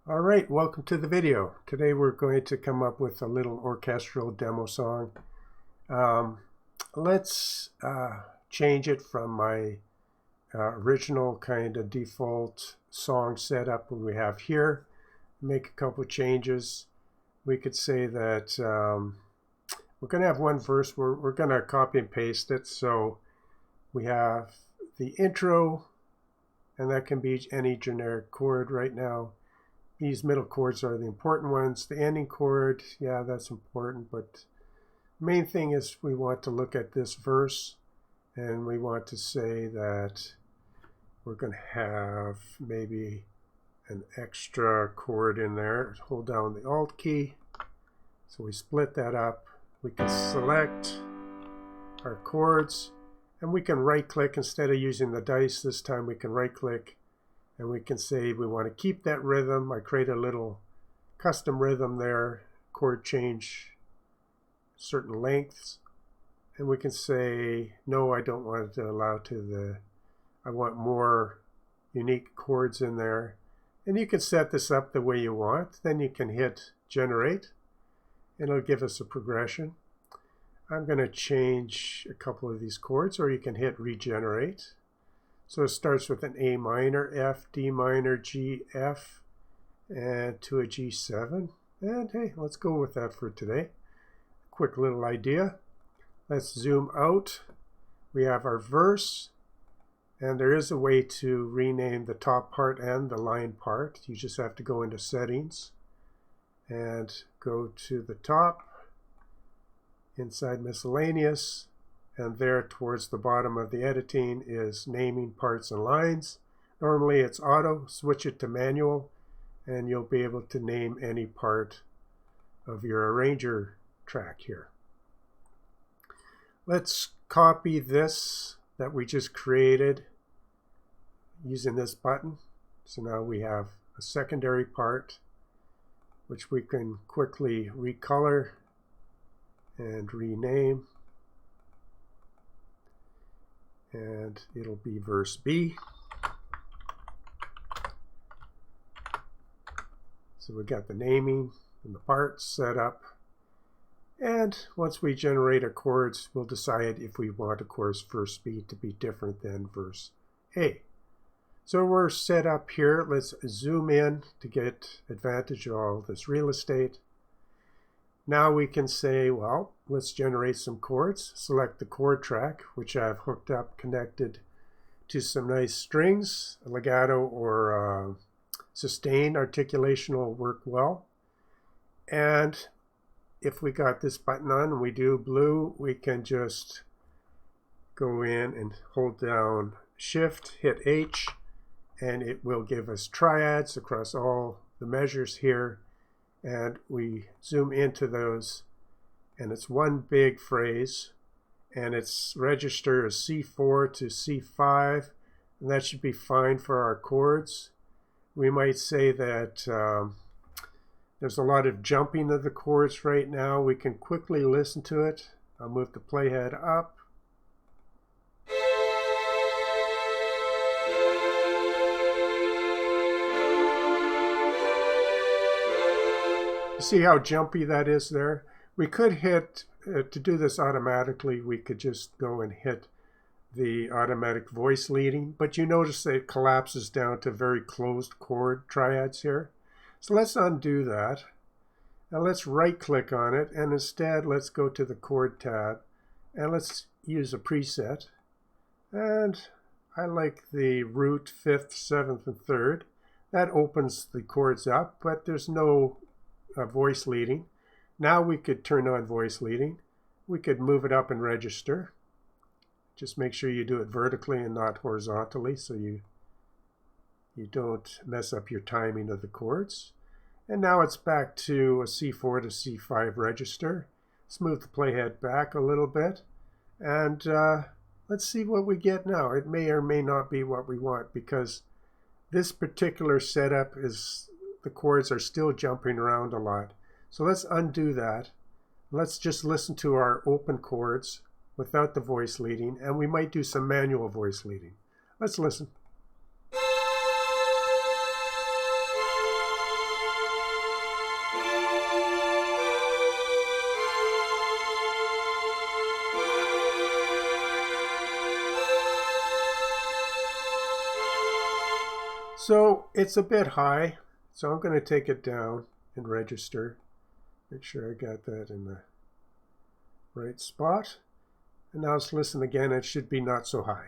All right, welcome to the video. Today we're going to come up with a little orchestral demo song. Let's change it from my original kind of default song setup we have here. Make a couple of changes. We could say that we're going to have one verse. We're going to copy and paste it. So we have the intro, and that can be any generic chord right now. These middle chords are the important ones. The ending chord, yeah, that's important, but the main thing is we want to look at this verse, and we want to say that we're going to have maybe an extra chord in there. Hold down the Alt key. So we split that up. We can select our chords, and we can right-click instead of using the dice. This time we can right-click. And we can say we want to keep that rhythm. I create a little custom rhythm there, chord change certain lengths. And we can say, no, I don't want it to allow I want more unique chords in there. And you can set this up the way you want. Then you can hit generate, and it'll give us a progression. I'm going to change a couple of these chords, or you can hit regenerate. So it starts with an A minor, F, D minor, G, F, and to a G7. And hey, let's go with that for today. Quick little idea. Let's zoom out. We have our verse, and there is a way to rename the top part and the line part. You just have to go into settings and go to the top, inside miscellaneous. And there towards the bottom of the editing is naming parts and lines. Normally it's auto. Switch it to manual, and you'll be able to name any part of your arranger track here. Let's copy this that we just created using this button. So now we have a secondary part which we can quickly recolor and rename. And it'll be verse B. So we got the naming and the parts set up. And once we generate our chords, we'll decide if we want, of course, verse B to be different than verse A. So we're set up here. Let's zoom in to get advantage of all this real estate. Now we can say, well, let's generate some chords. Select the chord track, which I've hooked up, connected to some nice strings. A legato or sustain articulation will work well. And if we got this button on and we do blue, we can just go in and hold down Shift, hit H, and it will give us triads across all the measures here. And we zoom into those, and it's one big phrase, and its register is C4 to C5, and that should be fine for our chords. We might say that there's a lot of jumping of the chords right now. We can quickly listen to it. I'll move the playhead up. You see how jumpy that is there? We could hit, to do this automatically, we could just go and hit the automatic voice leading, but you notice that it collapses down to very closed chord triads here. So let's undo that. Now let's right click on it, and instead let's go to the chord tab, and let's use a preset. And I like the root 5th, 7th, and 3rd. That opens the chords up, but there's no voice leading. Now we could turn on voice leading. We could move it up and register. Just make sure you do it vertically and not horizontally, so you don't mess up your timing of the chords. And now it's back to a C4 to C5 register. Let's move the playhead back a little bit, and let's see what we get now. It may or may not be what we want, because this particular setup is the chords are still jumping around a lot. So let's undo that. Let's just listen to our open chords without the voice leading, and we might do some manual voice leading. Let's listen. So it's a bit high, so I'm going to take it down and register. Make sure I got that in the right spot. And now let's listen again. It should be not so high.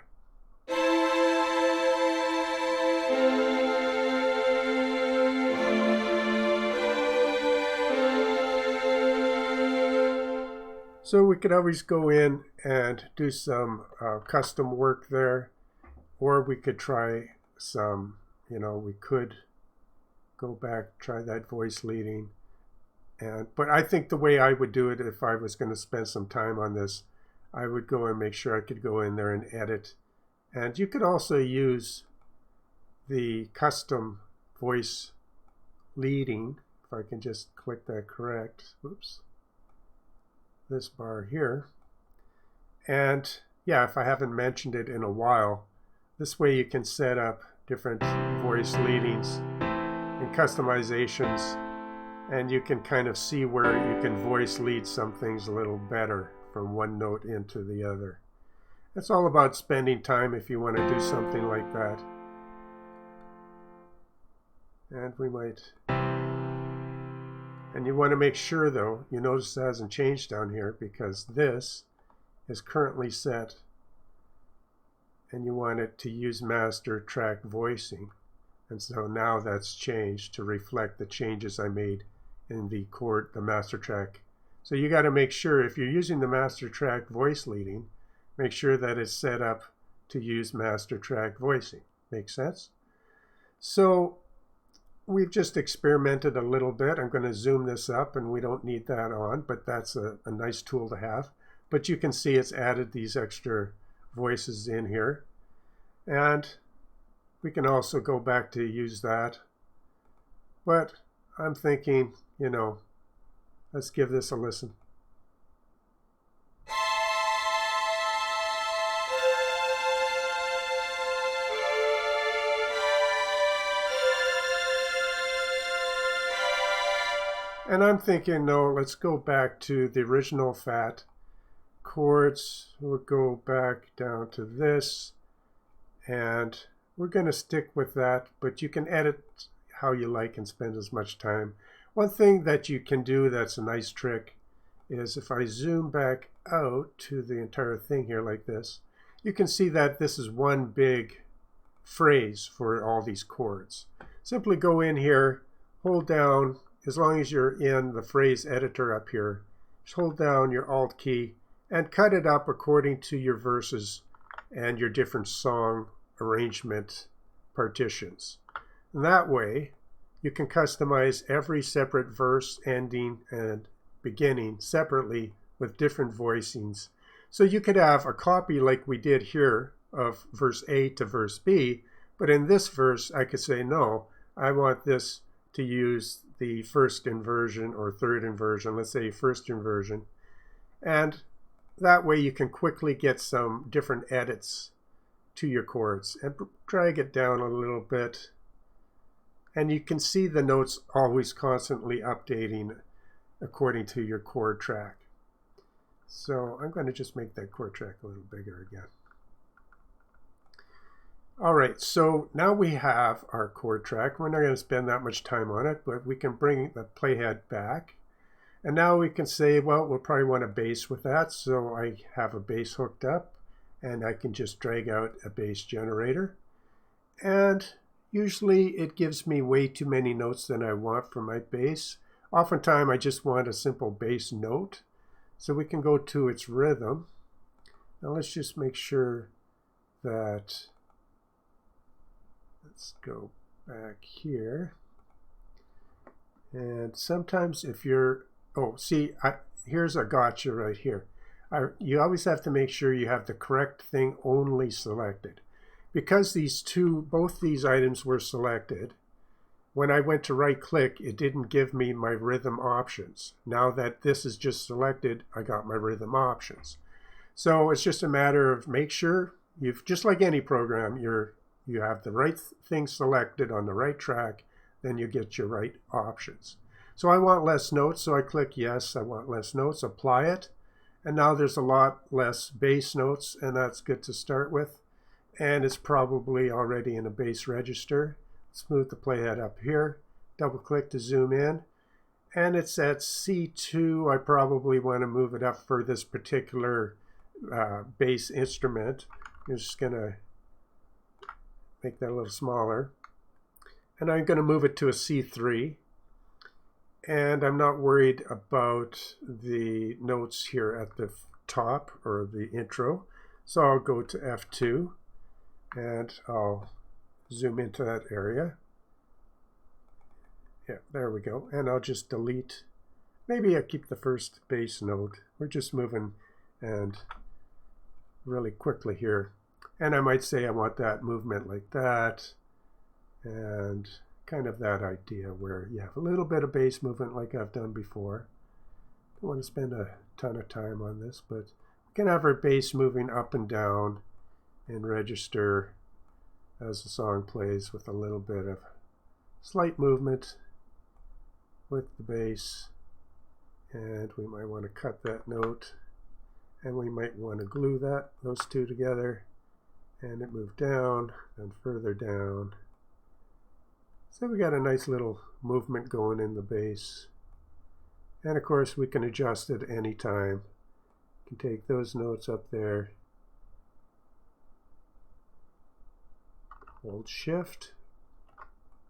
So we could always go in and do some custom work there, or we could try some, we could go back, try that voice leading. But I think the way I would do it, if I was going to spend some time on this, I would go and make sure I could go in there and edit. And you could also use the custom voice leading, if I can just click that correct, oops, this bar here. And yeah, if I haven't mentioned it in a while, this way you can set up different voice leadings and customizations, and you can kind of see where you can voice lead some things a little better from one note into the other. It's all about spending time if you want to do something like that. And we might, and you want to make sure though, you notice it hasn't changed down here because this is currently set and you want it to use master track voicing. And so now that's changed to reflect the changes I made in the chord, the master track. So you got to make sure if you're using the master track voice leading, make sure that it's set up to use master track voicing. Make sense? So we've just experimented a little bit. I'm going to zoom this up and we don't need that on, but that's a nice tool to have. But you can see it's added these extra voices in here. And we can also go back to use that. But I'm thinking, let's give this a listen. And I'm thinking, no, let's go back to the original fat chords. We'll go back down to this, and we're going to stick with that, but you can edit how you like and spend as much time. One thing that you can do that's a nice trick is if I zoom back out to the entire thing here like this, you can see that this is one big phrase for all these chords. Simply go in here, hold down, as long as you're in the phrase editor up here, just hold down your Alt key and cut it up according to your verses and your different song arrangement partitions. And that way, you can customize every separate verse, ending, and beginning separately with different voicings. So you could have a copy like we did here of verse A to verse B, but in this verse, I could say, no, I want this to use the first inversion or third inversion, let's say first inversion. And that way you can quickly get some different edits to your chords and drag it down a little bit. And you can see the notes always constantly updating according to your chord track. So I'm going to just make that chord track a little bigger again. All right, so now we have our chord track. We're not going to spend that much time on it, but we can bring the playhead back. And now we can say, well, we'll probably want a bass with that. So I have a bass hooked up, and I can just drag out a bass generator. And usually it gives me way too many notes than I want for my bass. Oftentimes I just want a simple bass note. So we can go to its rhythm. Now let's just make sure that, let's go back here. And sometimes if you're, here's a gotcha right here. You always have to make sure you have the correct thing only selected. Because both these items were selected, when I went to right click, it didn't give me my rhythm options. Now that this is just selected, I got my rhythm options. So it's just a matter of make sure just like any program, you have the right thing selected on the right track, then you get your right options. So I want less notes, so I click yes, I want less notes, apply it. And now there's a lot less bass notes, and that's good to start with. And it's probably already in a bass register. Let's move the playhead up here. Double click to zoom in. And it's at C2. I probably want to move it up for this particular bass instrument. I'm just going to make that a little smaller. And I'm going to move it to a C3. And I'm not worried about the notes here at the top or the intro. So I'll go to F2 and I'll zoom into that area. Yeah, there we go. And I'll just delete. Maybe I'll keep the first bass note. We're just moving and really quickly here. And I might say I want that movement like that. And kind of that idea where you have a little bit of bass movement like I've done before. Don't want to spend a ton of time on this, but we can have our bass moving up and down and register as the song plays with a little bit of slight movement with the bass. And we might want to cut that note, and we might want to glue those two together, and it moved down and further down. So we got a nice little movement going in the bass. And of course we can adjust it anytime. You can take those notes up there, hold shift.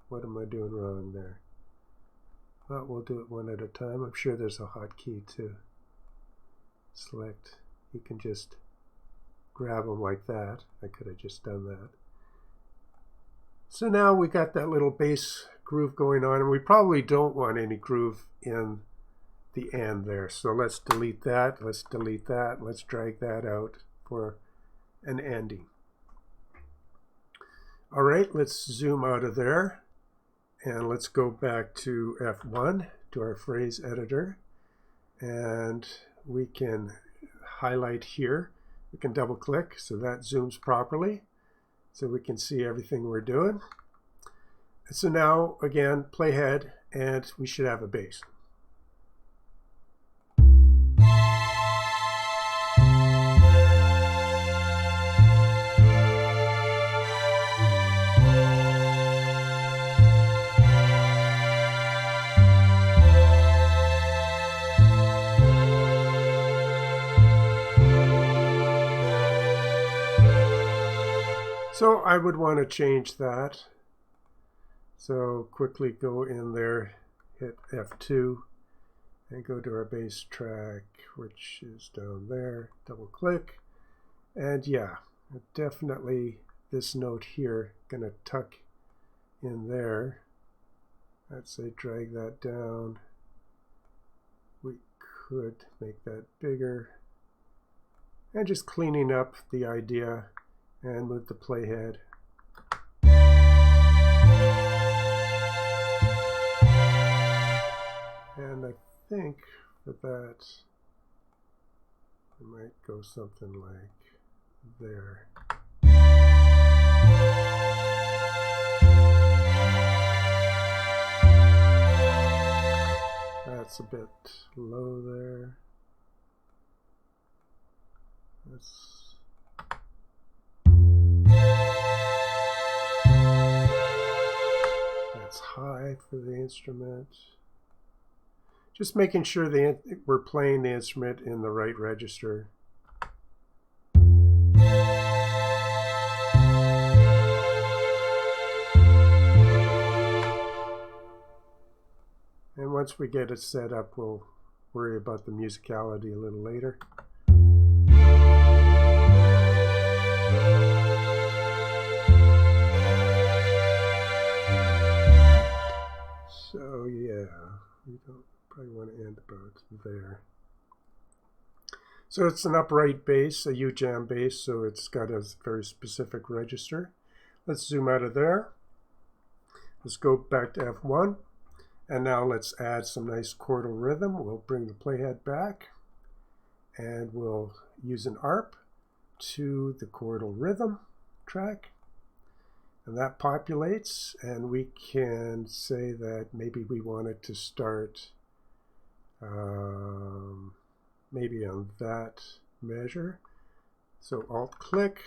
What am I doing wrong there? Well, we'll do it one at a time. I'm sure there's a hotkey to select. You can just grab them like that. I could have just done that. So now we got that little bass groove going on, and we probably don't want any groove in the end there. So let's delete that. Let's delete that. Let's drag that out for an ending. All right, let's zoom out of there. And let's go back to F1, to our phrase editor. And we can highlight here. We can double click so that zooms properly, so we can see everything we're doing. And so now, again, playhead, and we should have a bass. So I would want to change that. So quickly go in there, hit F2, and go to our bass track, which is down there. Double click. And yeah, definitely this note here gonna tuck in there. Let's say drag that down. We could make that bigger. And just cleaning up the idea, and move the playhead. And I think that I might go something like there. That's a bit low there. That's high for the instrument. Just making sure we're playing the instrument in the right register. And once we get it set up, we'll worry about the musicality a little later. So yeah, we don't probably want to end about there. So it's an upright bass, a U-jam bass, so it's got a very specific register. Let's zoom out of there. Let's go back to F1. And now let's add some nice chordal rhythm. We'll bring the playhead back, and we'll use an ARP to the chordal rhythm track. And that populates, and we can say that maybe we want it to start maybe on that measure. So Alt-click,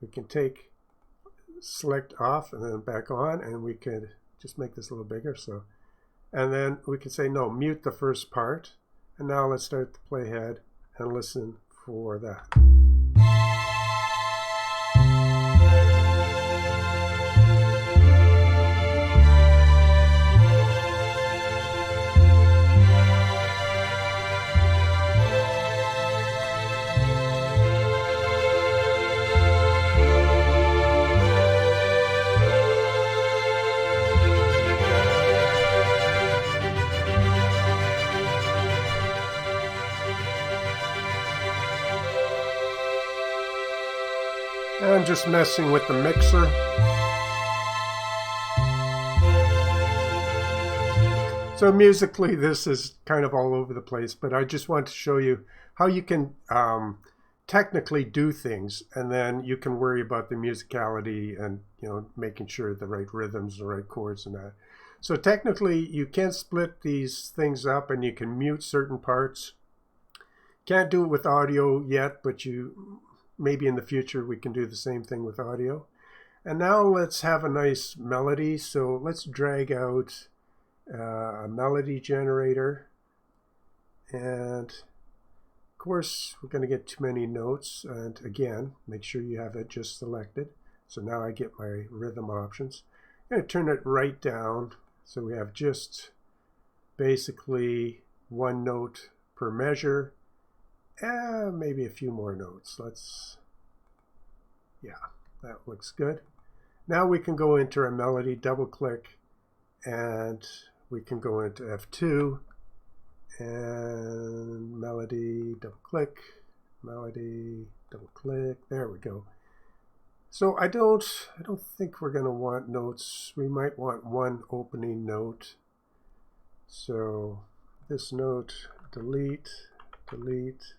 we can take select off and then back on, and we could just make this a little bigger. So, and then we can say no, mute the first part. And now let's start the playhead and listen for that. And I'm just messing with the mixer. So musically, this is kind of all over the place, but I just want to show you how you can technically do things, and then you can worry about the musicality and, you know, making sure the right rhythms, the right chords and that. So technically, you can split these things up and you can mute certain parts. Can't do it with audio yet, but maybe in the future we can do the same thing with audio. And now let's have a nice melody. So let's drag out a melody generator. And of course, we're going to get too many notes. And again, make sure you have it just selected. So now I get my rhythm options. I'm going to turn it right down. So we have just basically one note per measure. Maybe a few more notes. Yeah, that looks good. Now we can go into our melody, double click, and we can go into F2 and melody, double click, melody, double click. There we go. So I don't think we're going to want notes. We might want one opening note. So this note, delete, delete,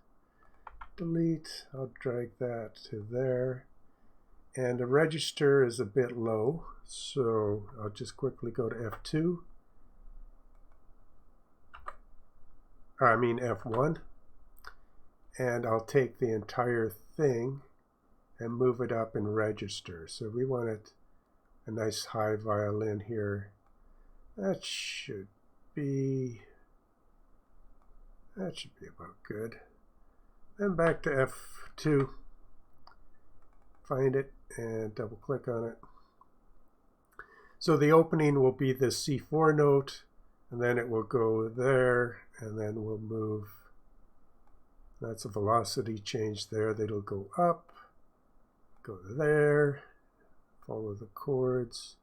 delete. I'll drag that to there. And the register is a bit low, so I'll just quickly go to F2. I mean F1. And I'll take the entire thing and move it up in register. So we want it a nice high violin here. That should be about good. Then back to F2, find it and double click on it. So the opening will be the C4 note, and then it will go there, and then we'll move. That's a velocity change there. That'll go up, go there, follow the chords,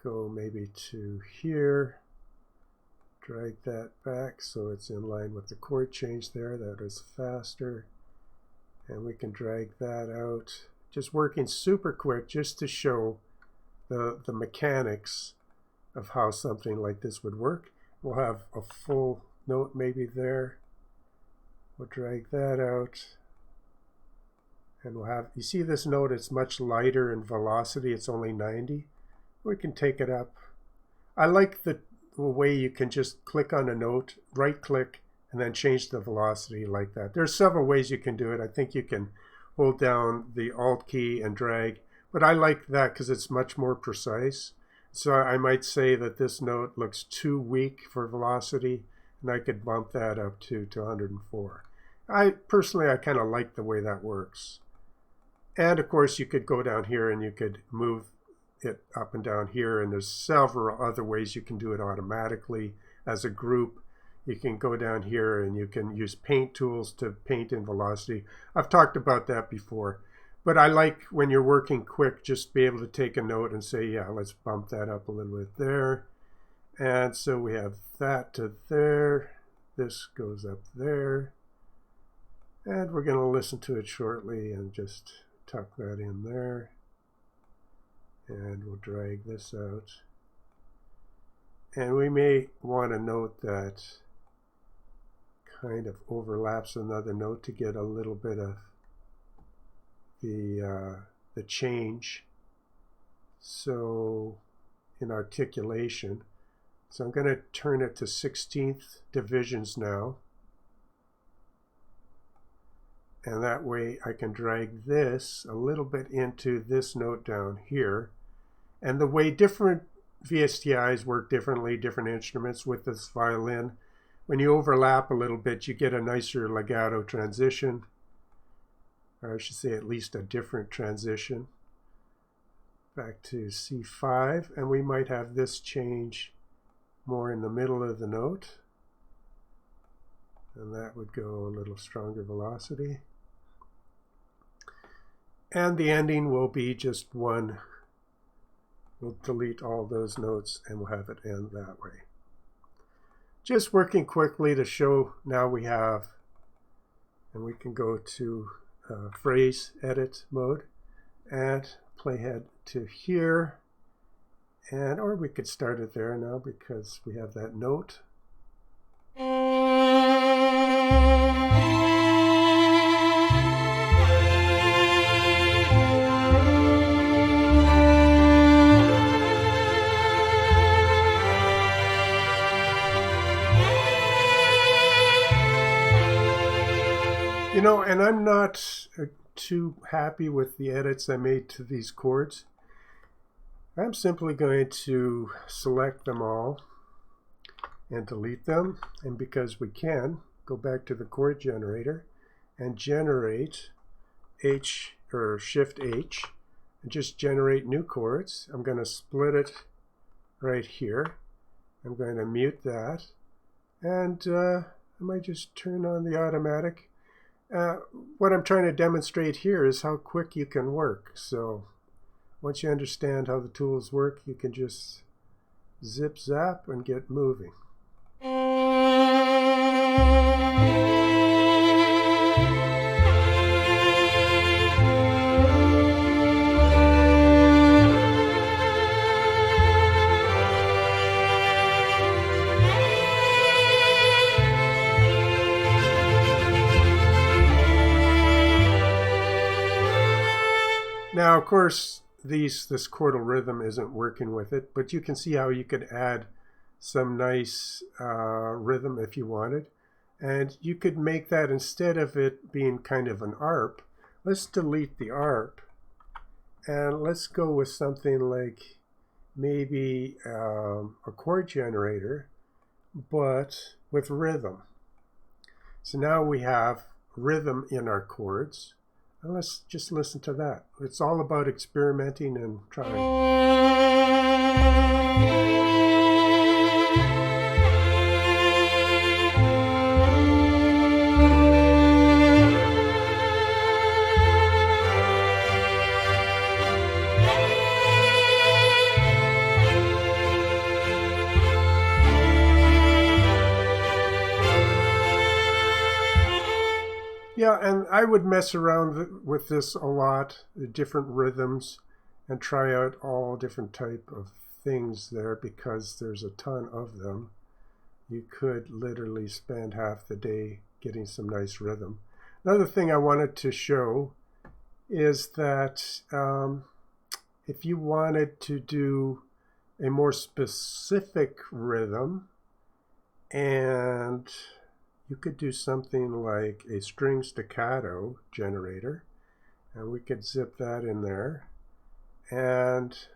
go maybe to here. Drag that back so it's in line with the chord change there. That is faster. And we can drag that out. Just working super quick just to show the mechanics of how something like this would work. We'll have a full note maybe there. We'll drag that out. And we'll have, you see this note, it's much lighter in velocity. It's only 90. We can take it up. I like the way you can just click on a note, right click, and then change the velocity like that. There's several ways you can do it. I think you can hold down the Alt key and drag, but I like that because it's much more precise. So I might say that this note looks too weak for velocity, and I could bump that up to 104. I kind of like the way that works. And of course you could go down here and you could move it up and down here, and there's several other ways you can do it automatically as a group. You can go down here and you can use paint tools to paint in velocity. I've talked about that before, but I like when you're working quick, just be able to take a note and say, yeah, let's bump that up a little bit there. And so we have that to there. This goes up there. And we're going to listen to it shortly and just tuck that in there. And we'll drag this out. And we may want a note that kind of overlaps another note to get a little bit of the change. So in articulation. So I'm going to turn it to 16th divisions now. And that way I can drag this a little bit into this note down here. And the way different VSTIs work differently, different instruments with this violin, when you overlap a little bit, you get a nicer legato transition, or I should say at least a different transition. Back to C5, and we might have this change more in the middle of the note, and that would go a little stronger velocity. And the ending will be just one. We'll delete all those notes and we'll have it end that way. Just working quickly to show now we have, and we can go to phrase edit mode and playhead to here, and or we could start it there now because we have that note. You know, and I'm not too happy with the edits I made to these chords. I'm simply going to select them all and delete them. And because we can, go back to the chord generator and generate H or Shift H and just generate new chords. I'm going to split it right here. I'm going to mute that. And I might just turn on the automatic. What I'm trying to demonstrate here is how quick you can work. So once you understand how the tools work, you can just zip zap and get moving. Now, of course, this chordal rhythm isn't working with it, but you can see how you could add some nice rhythm if you wanted. And you could make that, instead of it being kind of an ARP, let's delete the ARP. And let's go with something like maybe a chord generator, but with rhythm. So now we have rhythm in our chords. And let's just listen to that. It's all about experimenting and trying. Yeah, and I would mess around with this a lot, the different rhythms, and try out all different type of things there because there's a ton of them. You could literally spend half the day getting some nice rhythm. Another thing I wanted to show is that if you wanted to do a more specific rhythm, and you could do something like a string staccato generator, and we could zip that in there, and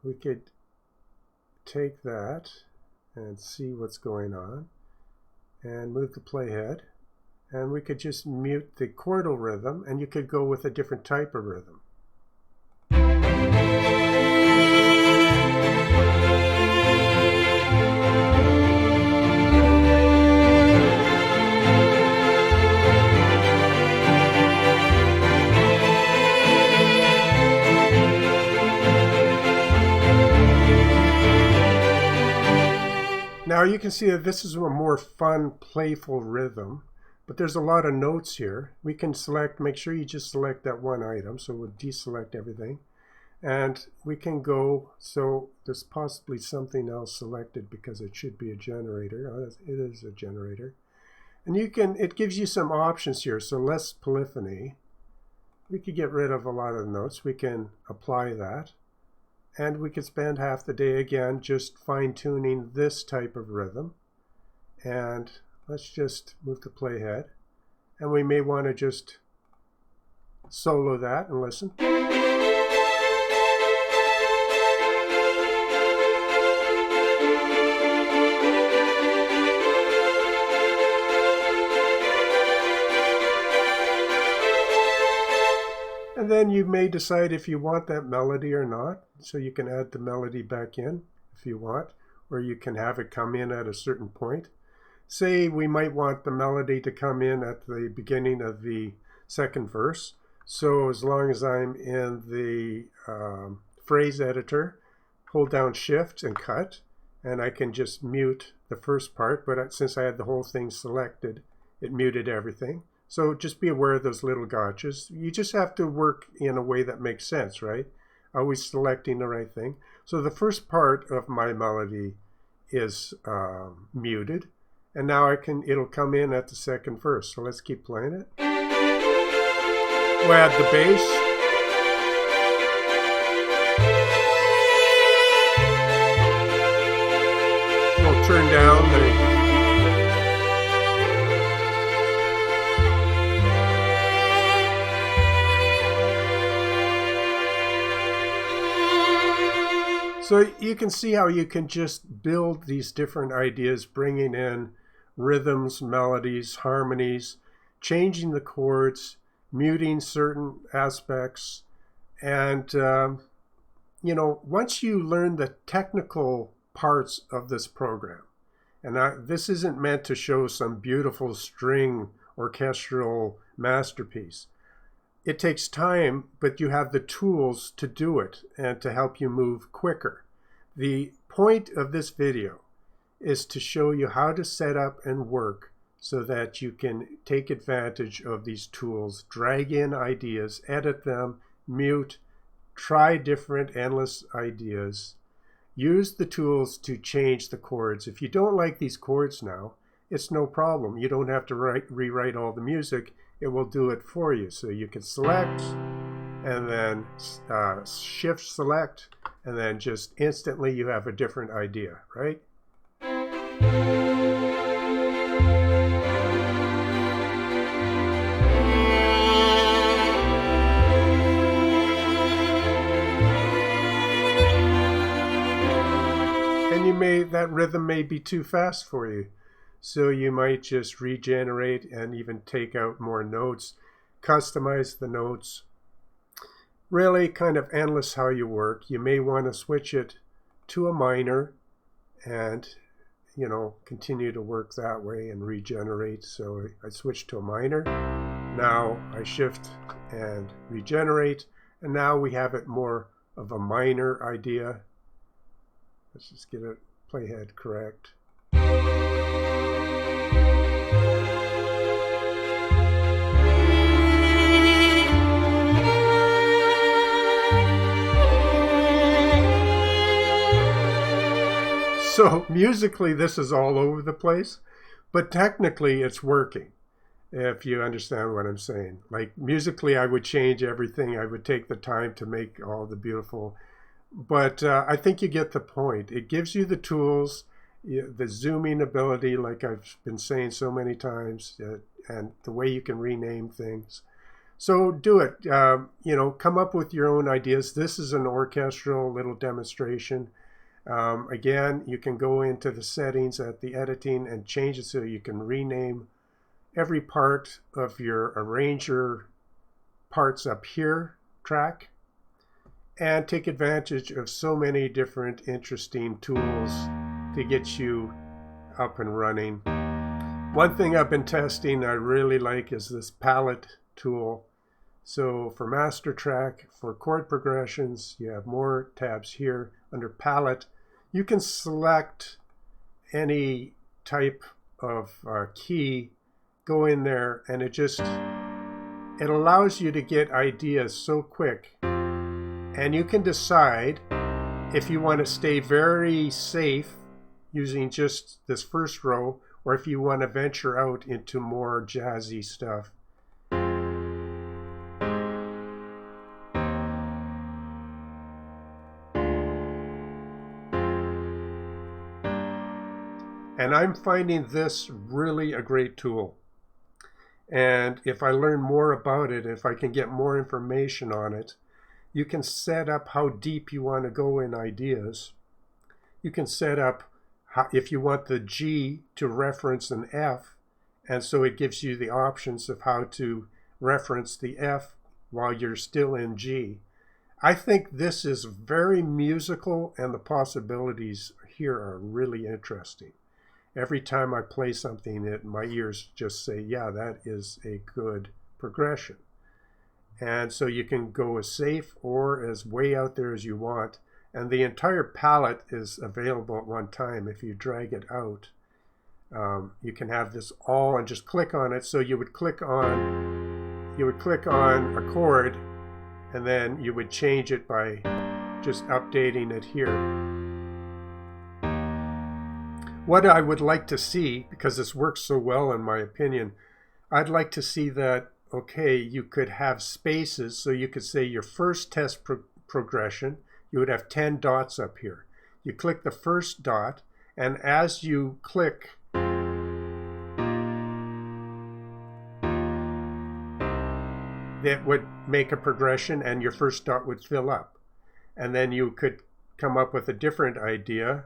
we could take that and see what's going on and move the playhead, and we could just mute the chordal rhythm, and you could go with a different type of rhythm. Now you can see that this is a more fun, playful rhythm, but there's a lot of notes here. We can select, make sure you just select that one item, so we'll deselect everything. And we can go, so there's possibly something else selected because it should be a generator. Oh, it is a generator. And you can, it gives you some options here, so less polyphony. We could get rid of a lot of the notes. We can apply that. And we could spend half the day again just fine-tuning this type of rhythm. And let's just move the playhead. And we may want to just solo that and listen. And then you may decide if you want that melody or not. So you can add the melody back in if you want, or you can have it come in at a certain point. Say we might want the melody to come in at the beginning of the second verse. So as long as I'm in the phrase editor, hold down Shift and cut, and I can just mute the first part, but since I had the whole thing selected, it muted everything. So just be aware of those little gotchas. You just have to work in a way that makes sense, right? Always selecting the right thing. So the first part of my melody is muted, and now it'll come in at the second verse. So let's keep playing it. We'll add the bass. We'll turn down the So you can see how you can just build these different ideas, bringing in rhythms, melodies, harmonies, changing the chords, muting certain aspects. And, once you learn the technical parts of this program, and this isn't meant to show some beautiful string orchestral masterpiece. It takes time, but you have the tools to do it and to help you move quicker. The point of this video is to show you how to set up and work so that you can take advantage of these tools, drag in ideas, edit them, mute, try different endless ideas. Use the tools to change the chords. If you don't like these chords now, it's no problem. You don't have to rewrite all the music. It will do it for you. So you can select and then shift select, and then just instantly you have a different idea, right? And that rhythm may be too fast for you. So you might just regenerate and even take out more notes, customize the notes. Really kind of endless how you work. You may want to switch it to a minor and, continue to work that way and regenerate. So I switched to a minor. Now I shift and regenerate. And now we have it more of a minor idea. Let's just get it playhead correct. So musically, this is all over the place, but technically it's working, if you understand what I'm saying. Like musically, I would change everything. I would take the time to make all the beautiful, but I think you get the point. It gives you the tools, the zooming ability, like I've been saying so many times, and the way you can rename things. So do it, come up with your own ideas. This is an orchestral little demonstration. Again, you can go into the settings at the editing and change it so you can rename every part of your arranger parts up here track, and take advantage of so many different interesting tools to get you up and running. One thing I've been testing I really like is this palette tool. So for master track, for chord progressions, you have more tabs here. Under palette, you can select any type of key, go in there, and it allows you to get ideas so quick. And you can decide if you want to stay very safe using just this first row, or if you want to venture out into more jazzy stuff. And I'm finding this really a great tool. And if I learn more about it, if I can get more information on it, you can set up how deep you want to go in ideas. You can set up if you want the G to reference an F, and so it gives you the options of how to reference the F while you're still in G. I think this is very musical, and the possibilities here are really interesting. Every time I play something, my ears just say, yeah, that is a good progression. And so you can go as safe or as way out there as you want. And the entire palette is available at one time. If you drag it out, you can have this all and just click on it. So you would click on a chord, and then you would change it by just updating it here. What I would like to see, because this works so well in my opinion, I'd like to see that, okay, you could have spaces, so you could say your first test progression, you would have 10 dots up here. You click the first dot, and as you click, that would make a progression and your first dot would fill up. And then you could come up with a different idea.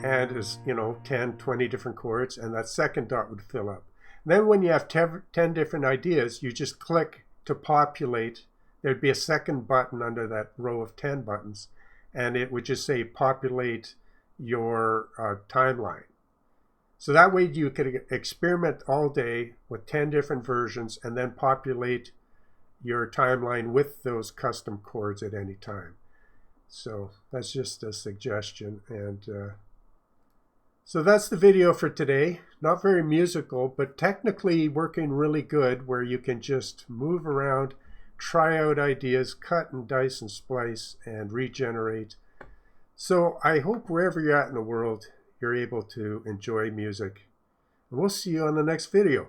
And is, 10, 20 different chords, and that second dot would fill up. And then when you have 10 different ideas, you just click to populate. There'd be a second button under that row of 10 buttons, and it would just say populate your timeline. So that way you could experiment all day with 10 different versions and then populate your timeline with those custom chords at any time. So that's just a suggestion. And so that's the video for today. Not very musical, but technically working really good, where you can just move around, try out ideas, cut and dice and splice and regenerate. So I hope wherever you're at in the world, you're able to enjoy music. And we'll see you on the next video.